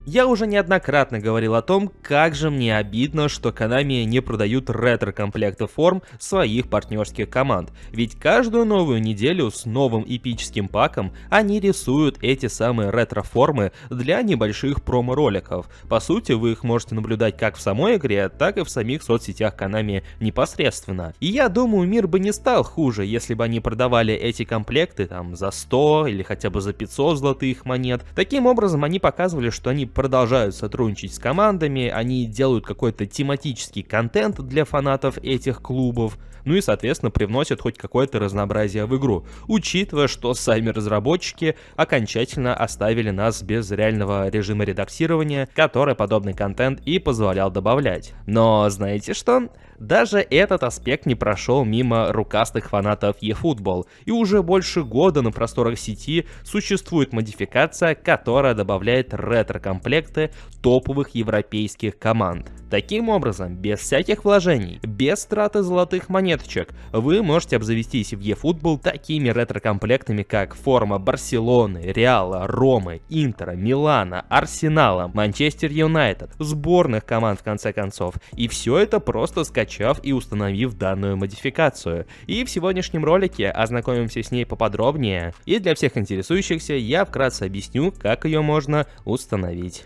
Я уже неоднократно говорил о том, как же мне обидно, что Konami не продают ретро-комплекты форм своих партнерских команд, ведь каждую новую неделю с новым эпическим паком они рисуют эти самые ретро-формы для небольших промо-роликов. По сути, вы их можете наблюдать как в самой игре, так и в самих соцсетях Konami непосредственно. И я думаю, мир бы не стал хуже, если бы они продавали эти комплекты там за 100 или хотя бы за 500 золотых монет. Таким образом, они показывали, что они продолжают сотрудничать с командами, они делают какой-то тематический контент для фанатов этих клубов, ну и, соответственно, привносят хоть какое-то разнообразие в игру, учитывая, что сами разработчики окончательно оставили нас без реального режима редактирования, который подобный контент и позволял добавлять. Но знаете что? Даже этот аспект не прошел мимо рукастых фанатов eFootball, и уже больше года на просторах сети существует модификация, которая добавляет ретро-комплекты топовых европейских команд. Таким образом, без всяких вложений, без траты золотых монеточек, вы можете обзавестись в eFootball такими ретро-комплектами, как форма Барселоны, Реала, Ромы, Интера, Милана, Арсенала, Манчестер Юнайтед, сборных команд в конце концов, и все это просто скачав и установив данную модификацию. И в сегодняшнем ролике ознакомимся с ней поподробнее, и для всех интересующихся я вкратце объясню, как ее можно установить.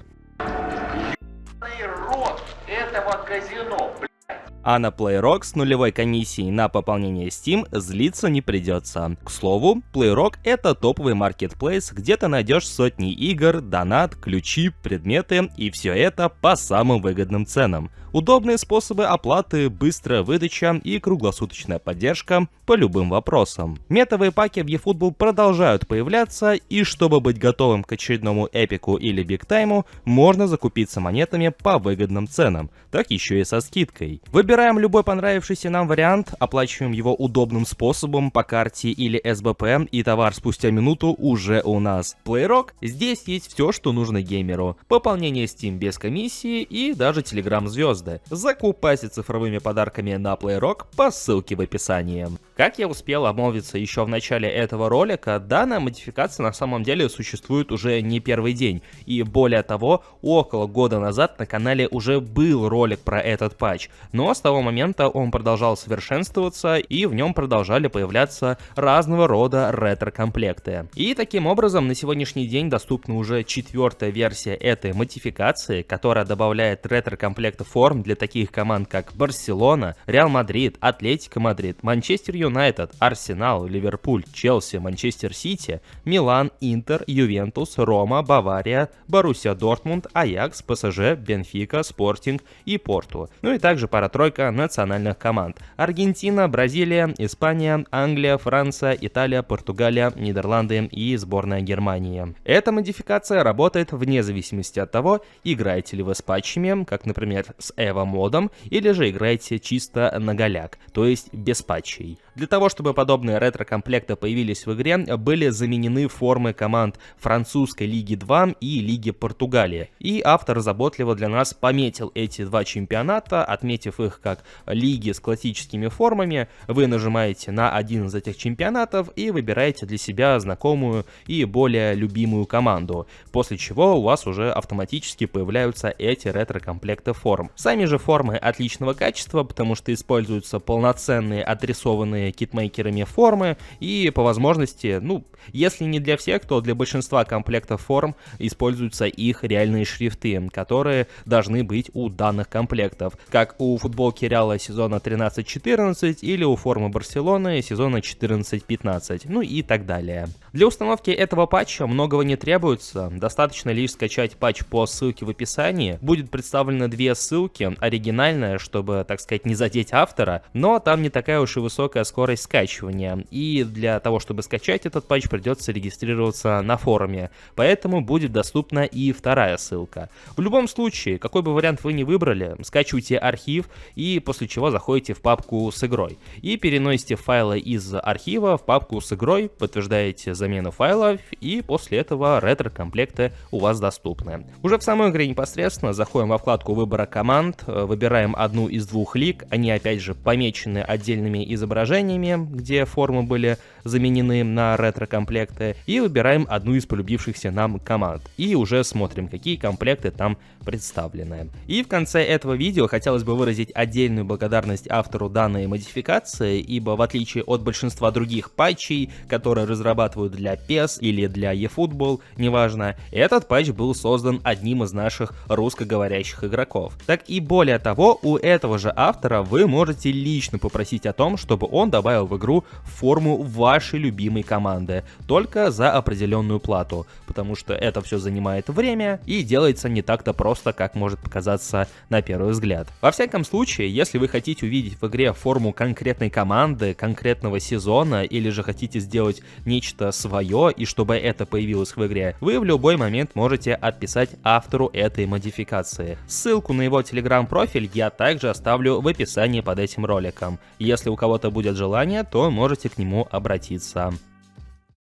А на PlayRock с нулевой комиссией на пополнение Steam злиться не придется. К слову, PlayRock — это топовый маркетплейс, где ты найдешь сотни игр, донат, ключи, предметы и все это по самым выгодным ценам. Удобные способы оплаты, быстрая выдача и круглосуточная поддержка по любым вопросам. Метовые паки в eFootball продолжают появляться, и чтобы быть готовым к очередному эпику или бигтайму, можно закупиться монетами по выгодным ценам, так еще и со скидкой. Выбираем любой понравившийся нам вариант, оплачиваем его удобным способом по карте или СБП, и товар спустя минуту уже у нас. PlayRock, здесь есть все, что нужно геймеру. Пополнение Steam без комиссии и даже Telegram звезды. Закупайся цифровыми подарками на PlayRock по ссылке в описании. Как я успел обмолвиться еще в начале этого ролика, данная модификация на самом деле существует уже не первый день, и более того, около года назад на канале уже был ролик про этот патч, но с того момента он продолжал совершенствоваться, и в нем продолжали появляться разного рода ретро-комплекты. И таким образом на сегодняшний день доступна уже 4-я версия этой модификации, которая добавляет ретро-комплекты форм для таких команд как Барселона, Реал Мадрид, Атлетико Мадрид, Манчестер Юнайтед, Арсенал, Ливерпуль, Челси, Манчестер Сити, Милан, Интер, Ювентус, Рома, Бавария, Боруссия Дортмунд, Аякс, ПСЖ, Бенфика, Спортинг и Порту. Ну и также пара-тройка национальных команд: Аргентина, Бразилия, Испания, Англия, Франция, Италия, Португалия, Нидерланды и сборная Германии. Эта модификация работает вне зависимости от того, играете ли вы с патчами, как, например, с Evo модом, или же играете чисто на голяк, то есть без патчей. Для того, чтобы подобные ретро-комплекты появились в игре, были заменены формы команд французской Лиги 2 и Лиги Португалии. И автор заботливо для нас пометил эти два чемпионата, отметив их как лиги с классическими формами. Вы нажимаете на один из этих чемпионатов и выбираете для себя знакомую и более любимую команду, после чего у вас уже автоматически появляются эти ретро-комплекты форм. Сами же формы отличного качества, потому что используются полноценные отрисованные китмейкерами формы, и по возможности, если не для всех, то для большинства комплектов форм используются их реальные шрифты, которые должны быть у данных комплектов, как у футболки Реала сезона 13-14 или у формы Барселоны сезона 14-15, ну и так далее. Для установки этого патча многого не требуется, достаточно лишь скачать патч по ссылке в описании. Будет представлены две ссылки: оригинальная, чтобы, так сказать, не задеть автора, но там не такая уж и высокая скорость скачивания, и для того, чтобы скачать этот патч, придется регистрироваться на форуме, поэтому будет доступна и вторая ссылка. В любом случае, какой бы вариант вы ни выбрали, скачивайте архив, и после чего заходите в папку с игрой и переносите файлы из архива в папку с игрой, подтверждаете замену файлов, и после этого ретро-комплекты у вас доступны. Уже в самой игре непосредственно заходим во вкладку выбора команд, выбираем одну из двух лиг, они опять же помечены отдельными изображениями, где формы были заменены на ретро-комплекты, и выбираем одну из полюбившихся нам команд, и уже смотрим, какие комплекты там представлены. И в конце этого видео хотелось бы выразить отдельную благодарность автору данной модификации, ибо в отличие от большинства других патчей, которые разрабатывают для PES или для eFootball, неважно, этот патч был создан одним из наших русскоговорящих игроков. Так и более того, у этого же автора вы можете лично попросить о том, чтобы он добавил в игру форму вашей любимой команды, только за определенную плату, потому что это все занимает время и делается не так-то просто, как может показаться на первый взгляд. Во всяком случае, если вы хотите увидеть в игре форму конкретной команды, конкретного сезона, или же хотите сделать нечто свое и чтобы это появилось в игре, вы в любой момент можете отписать автору этой модификации. Ссылку на его телеграм-профиль я также оставлю в описании под этим роликом. Если у кого-то будет желание, то можете к нему обратиться.